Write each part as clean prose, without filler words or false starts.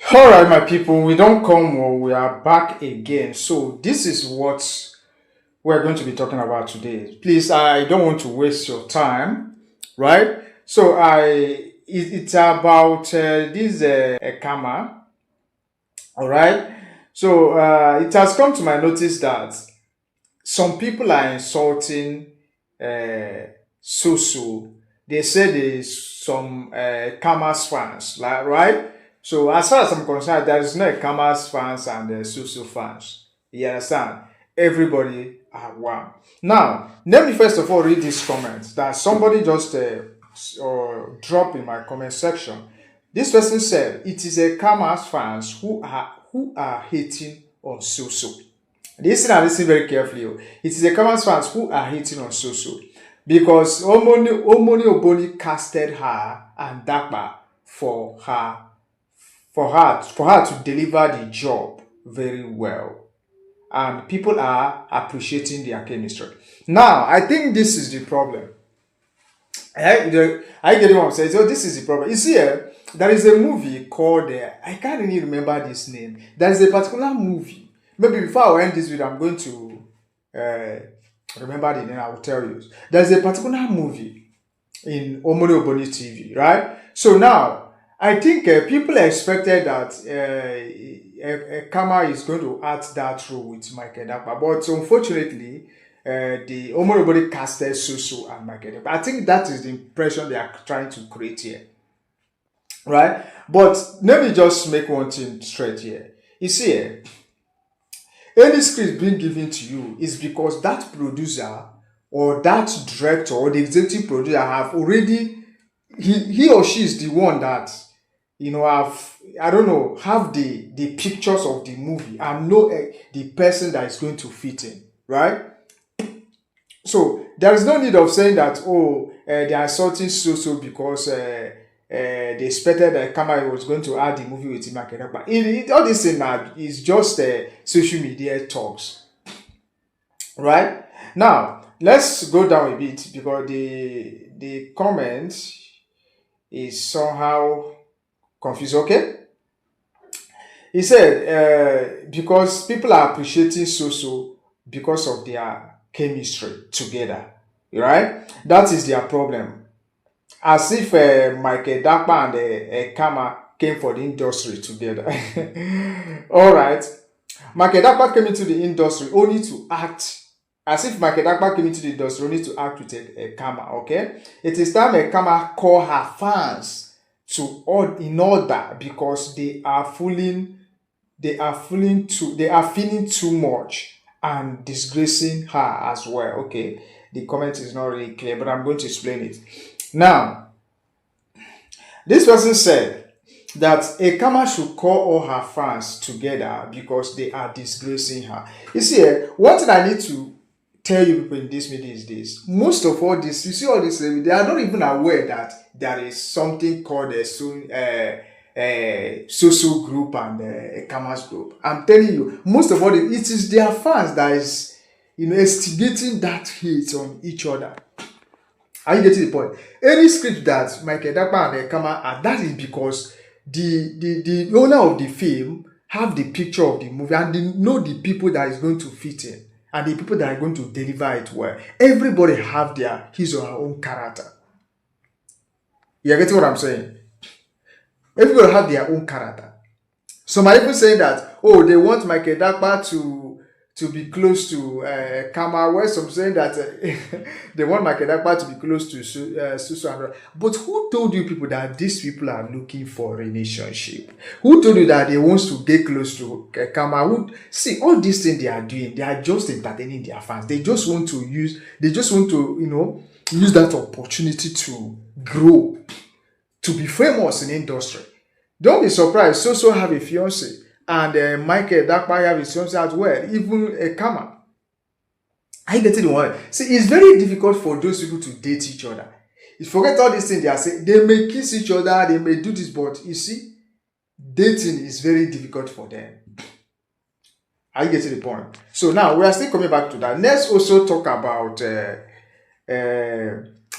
All right, my people, we don't come. We are back again. So this is what we're going to be talking about today. Please, I don't want to waste your time, right? It's about this Ekama, all right? It has come to my notice that some people are insulting Susu. They say there's some Kamas fans, like, right? So as far as I'm concerned, there is no Kamas fans and Susu fans. You understand? Everybody are one. Now, let me first of all read this comment that somebody just dropped in my comment section. This person said it is a Kamas fans who are hating on Susu. Listen and listen very carefully. Oh. It is the Kamas fans who are hating on Soso because Omoni Oboni casted her and Dapper for her to deliver the job very well, and people are appreciating their chemistry. Now, I think this is the problem. I get what I'm saying. So this is the problem. You see, there is a movie called I can't really remember this name. There is a particular movie. Maybe before I end this video, I'm going to remember the name. I will tell you. There's a particular movie in Omori Oboni TV, right? So now I think people expected that Kama is going to act that role with Michael Dapper, but unfortunately, the Omori casted Susu and Michael Dapper. I think that is the impression they are trying to create here, right? But let me just make one thing straight here. You see, any script being given to you is because that producer or that director or the executive producer have already he or she is the one that have I don't know have the pictures of the movie and know the person that is going to fit in, right? So there is no need of saying that they are assaulting so because they expected that Kamai was going to add the movie with Imakeda. But all this thing now is just social media talks, right? Now let's go down a bit because the comment is somehow confused. Okay, he said because people are appreciating Soso because of their chemistry together, right? That is their problem. As if Michael Dapper and Kama came for the industry together. All right. Michael Dapper came into the industry only to act. As if Michael Dapper came into the industry only to act with a Kama, okay? It is time a Kama call her fans in order because they are feeling too much and disgracing her as well. Okay. The comment is not really clear, but I'm going to explain it. Now, this person said that Ekama should call all her fans together because they are disgracing her. You see, one thing I need to tell you people in this meeting is this. Most of all this, you see all this, they are not even aware that there is something called a social group and Ekama's group. I'm telling you, most of all, it is their fans that is, instigating that hate on each other. Are you getting the point? Any script that Michael Dapper and Ekama are, that is because the owner of the film have the picture of the movie and they know the people that is going to fit in and the people that are going to deliver it well. Everybody have his or her own character. You getting what I'm saying? Everybody have their own character. Some are even saying that, they want Michael Dapper to be close to Kama, where some saying that they want Michael Dapper to be close to Susu. But who told you people that these people are looking for a relationship? Who told you that they want to get close to Kama? See, all these things they are doing, they are just entertaining their fans. They just want to use that opportunity to grow, to be famous in the industry. Don't be surprised, Soso have a fiance. And Michael Dapper have his fiance as well, even Kama. I get it one. See, it's very difficult for those people to date each other. You forget all these things they are saying. They may kiss each other, they may do this, but you see, dating is very difficult for them. I get to the point. So now we are still coming back to that. Let's also talk about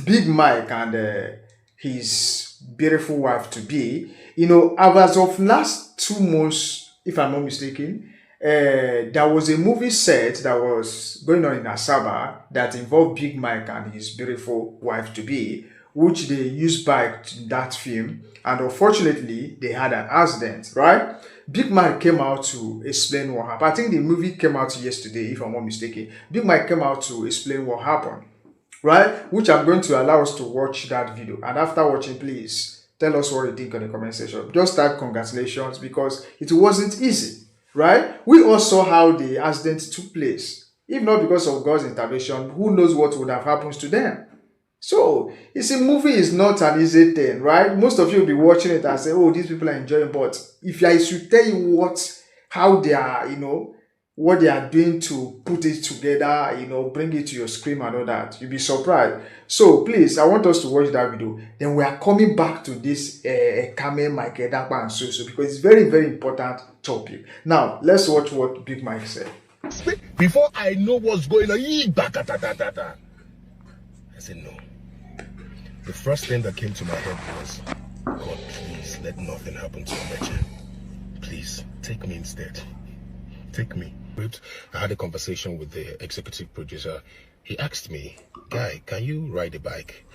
Big Mike and his beautiful wife to be. You know, as of last 2 months, if I'm not mistaken, there was a movie set that was going on in Asaba that involved Big Mike and his beautiful wife to be, which they used back in that film. And unfortunately, they had an accident, right? Big Mike came out to explain what happened. I think the movie came out yesterday, if I'm not mistaken. Big Mike came out to explain what happened, right? Which I'm going to allow us to watch that video. And after watching, please tell us what you think in the comment section. Just type congratulations because it wasn't easy, right? We all saw how the accident took place. If not because of God's intervention, who knows what would have happened to them? So, you see, movie is not an easy thing, right? Most of you will be watching it and say, oh, these people are enjoying, but if I should tell you how they are, what they are doing to put it together, bring it to your screen and all that, you'll be surprised. So, please, I want us to watch that video. Then we are coming back to this Kame, Mike, Dapper, and so because it's very, very important topic. Now, let's watch what Big Mike said. Before I know what's going on, I said no. The first thing that came to my head was, God, please let nothing happen to Omeche. Please, take me instead. Take me. I had a conversation with the executive producer. He asked me, Guy, can you ride a bike?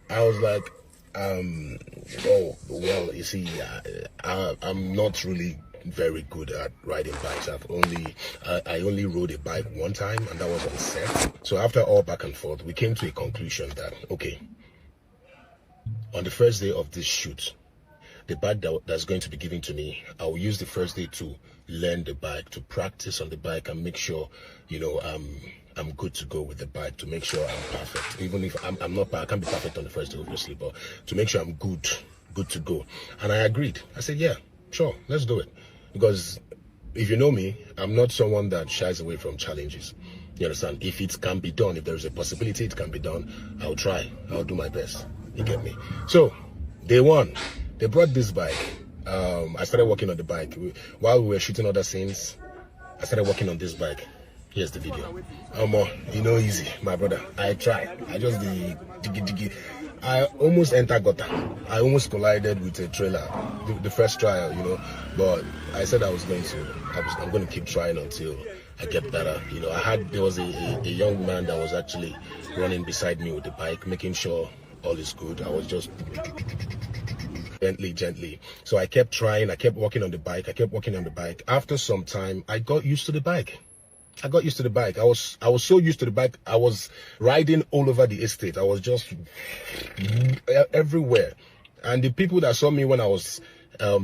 I was like, oh, well, you see, I'm not really very good at riding bikes. I only rode a bike one time, and that was on set. So after all back and forth, we came to a conclusion that, okay, on the first day of this shoot, the bike that's going to be given to me, I will use the first day to learn the bike, to practice on the bike and make sure, I'm good to go with the bike, to make sure I'm perfect. Even if I can't be perfect on the first day, obviously, but to make sure I'm good to go. And I agreed. I said, yeah, sure, let's do it. Because if you know me, I'm not someone that shies away from challenges. You understand? If it can be done, if there is a possibility it can be done, I'll try. I'll do my best. You get me? So, day one, they brought this bike. I started working on the bike. While we were shooting other scenes, I started working on this bike. Here's the video. Easy, my brother. I tried. I just diggy. I almost entered gutter. I almost collided with a trailer. The first trial, But I said I'm going to keep trying until I get better. There was a young man that was actually running beside me with the bike, making sure all is good. I was just gently. So I kept trying. I kept working on the bike. After some time, I got used to the bike. I was so used to the bike. I was riding all over the estate. I was just everywhere. And the people that saw me when I was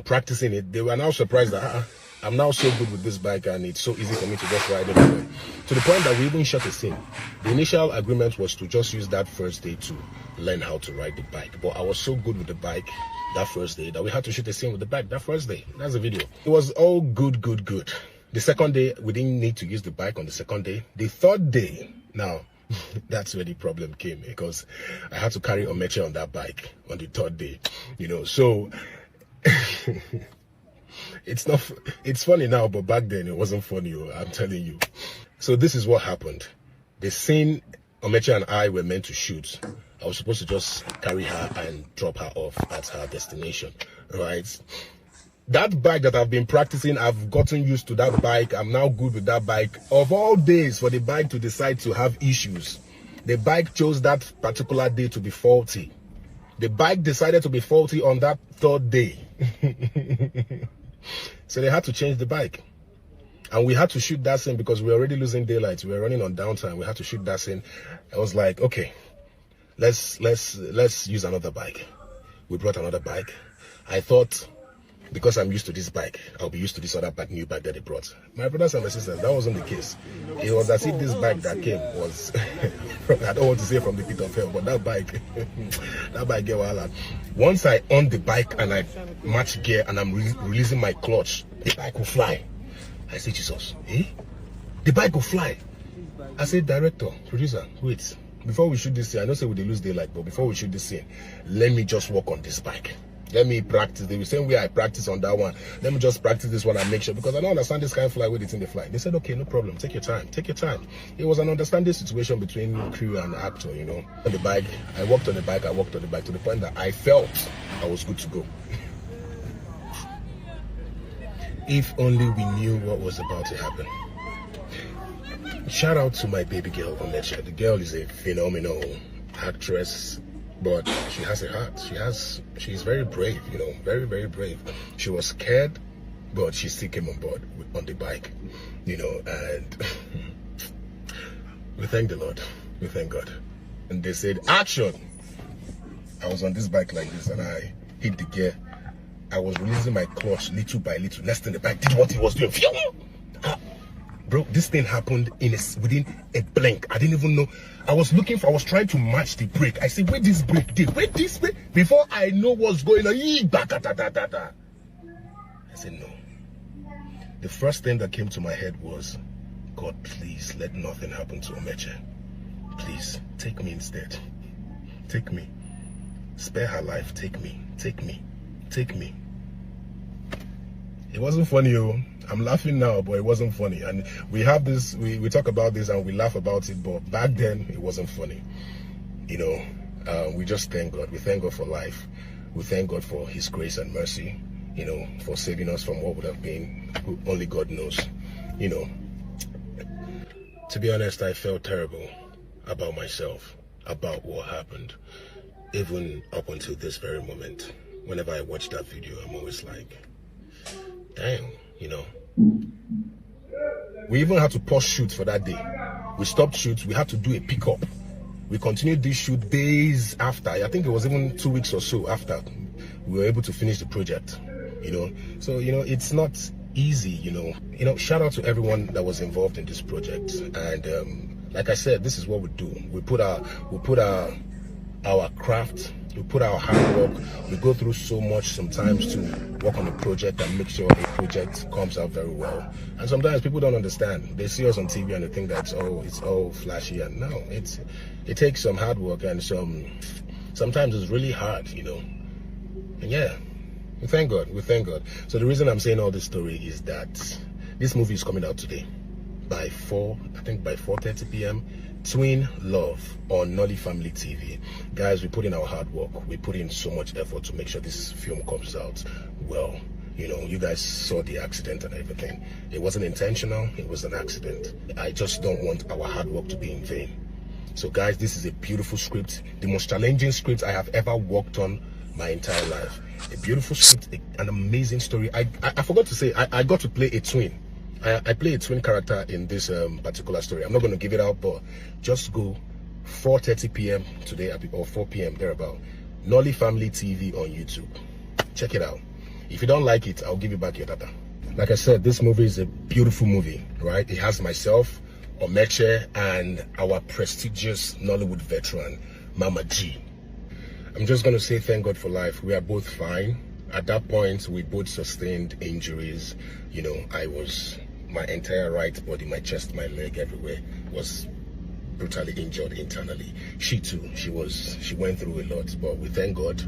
practicing it, they were now surprised that I'm now so good with this bike and it's so easy for me to just ride everywhere. To the point that we even shot a scene. The initial agreement was to just use that first day to learn how to ride the bike. But I was so good with the bike that first day that we had to shoot a scene with the bike that first day. That's the video. It was all good. The second day, we didn't need to use the bike on the second day. The third day, now, that's where the problem came because I had to carry Omeche on that bike on the third day, so it's funny now, but back then it wasn't funny, I'm telling you. So this is what happened. The scene Omeche and I were meant to shoot, I was supposed to just carry her and drop her off at her destination, right? That bike that I've been practicing, I've gotten used to that bike. I'm now good with that bike. Of all days for the bike to decide to have issues, the bike chose that particular day to be faulty. The bike decided to be faulty on that third day. So they had to change the bike. And we had to shoot that scene because we were already losing daylight. We were running on downtime. We had to shoot that scene. I was like, okay, let's use another bike. We brought another bike. I thought, because I'm used to this bike, I'll be used to this other new bike that they brought. My brothers and my sisters, that wasn't the case. It was as if this bike that came was, I don't want to say from the pit of hell, but that bike get wild. Once I on the bike and I match gear and I'm releasing my clutch, the bike will fly. I say, Jesus, the bike will fly. I say, director, producer, wait. Before we shoot this scene, I know say we lose daylight, but before we shoot this scene, let me just work on this bike. Let me practice. The same way I practice on that one. Let me just practice this one and make sure, because I don't understand this kind of fly with it in the flight. They said, okay, no problem. Take your time. Take your time. It was an understanding situation between crew and actor, you know. On the bike, I walked on the bike to the point that I felt I was good to go. If only we knew what was about to happen. Shout out to my baby girl, Omecha. The girl is a phenomenal actress, but she has a heart. She's very brave, you know, very, very brave. She was scared, but she still came on board on the bike, you know, and we thank the Lord. We thank God. And they said, action! I was on this bike like this and I hit the gear. I was releasing my clutch little by little. Next thing the bike did what it was doing. Bro, this thing happened within a blink. I didn't even know. I was trying to match the brake. I said, where this brake did? Where this brake? Before I know what's going on. I said, no. The first thing that came to my head was, God, please let nothing happen to Omeche. Please, take me instead. Take me. Spare her life. Take me. Take me. Take me. It wasn't funny, oh. I'm laughing now, but it wasn't funny. And we have this, we talk about this and we laugh about it, but back then it wasn't funny. You know, we just thank God. We thank God for life. We thank God for his grace and mercy, you know, for saving us from what would have been, only God knows. You know, to be honest, I felt terrible about myself, about what happened, even up until this very moment. Whenever I watch that video, I'm always like, damn, you know. We even had to pause shoot for that day. We stopped shoot. We had to do a pickup. We continued this shoot days after. I think it was even 2 weeks or so after we were able to finish the project. You know, so you know it's not easy. You know. Shout out to everyone that was involved in this project. And like I said, this is what we do. We put our craft. We put our hard work. We go through so much sometimes to work on a project and make sure a project comes out very well. And sometimes people don't understand. They see us on TV and they think that it's all flashy. And no, it takes some hard work and sometimes it's really hard, you know. And yeah, we thank God. We thank God. So the reason I'm saying all this story is that this movie is coming out today by 4:30 p.m. Twin Love on Nolly Family TV. Guys, we put in our hard work. We put in so much effort to make sure this film comes out well. You know, you guys saw the accident and everything. It wasn't intentional. It was an accident. I just don't want our hard work to be in vain. So guys, this is a beautiful script. The most challenging script I have ever worked on my entire life. A beautiful script, an amazing story. I forgot to say, I got to play a twin. I play a twin character in this particular story. I'm not going to give it out, but just go 4:30 p.m. today or 4 p.m. thereabout. Nolly Family TV on YouTube. Check it out. If you don't like it, I'll give you back your data. Like I said, this movie is a beautiful movie, right? It has myself, Omeche, and our prestigious Nollywood veteran, Mama G. I'm just going to say thank God for life. We are both fine. At that point, we both sustained injuries. You know, my entire right body, my chest, my leg, everywhere was brutally injured internally. She too, she went through a lot, but we thank God.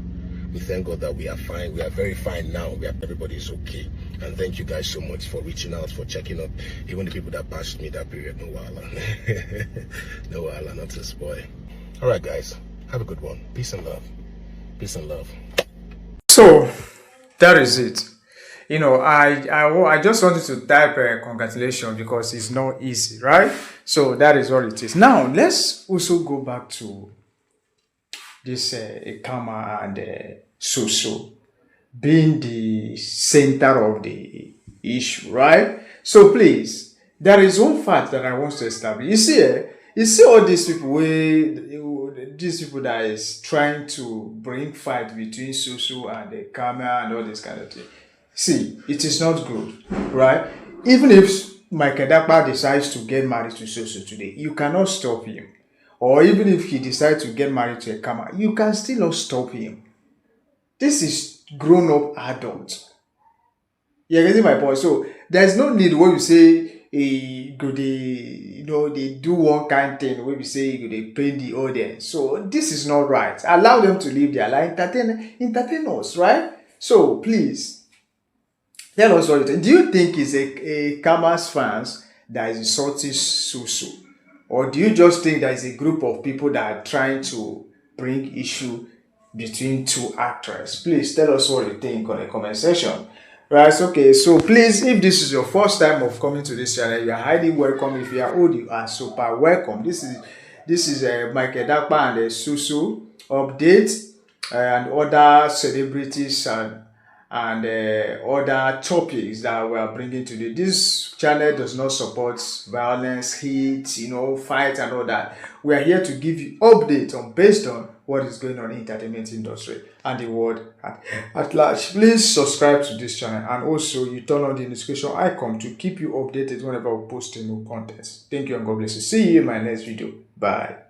We thank God that we are fine. We are very fine now. Everybody is okay. And thank you guys so much for reaching out, for checking up. Even the people that passed me that period, no wala. No wala, not to spoil. All right, guys, have a good one. Peace and love. Peace and love. So that is it. You know, I just wanted to type congratulations because it's not easy, right? So that is what it is. Now let's also go back to this Ekama and Soso being the center of the issue, right? So please, there is one fact that I want to establish. You see all these people that is trying to bring fight between Soso and the Ekama and all this kind of thing. See, it is not good, right? Even if Michael Dapper decides to get married to Soso today, you cannot stop him. Or even if he decides to get married to Ekama, you can still not stop him. This is grown-up adult. You're getting my point? So there's no need when you say they do one kind thing where we say they pain the audience. So this is not right. Allow them to live their life, entertain us, right? So please tell us what you think. Do you think it's a Kama's fans that is insulting Susu? Or do you just think there is a group of people that are trying to bring issue between two actors? Please tell us what you think on the comment section. Right, okay, so please, if this is your first time of coming to this channel, you are highly welcome. If you are old, you are super welcome. This is Michael Dapper and Susu update and other celebrities and other topics that we are bringing today. This channel does not support violence, hate, fight and all that. We are here to give you updates on based on what is going on in the entertainment industry and the world at large. Please subscribe to this channel, and also you turn on the notification icon to keep you updated whenever we post new content. Thank you and God bless you. See you in my next video. Bye.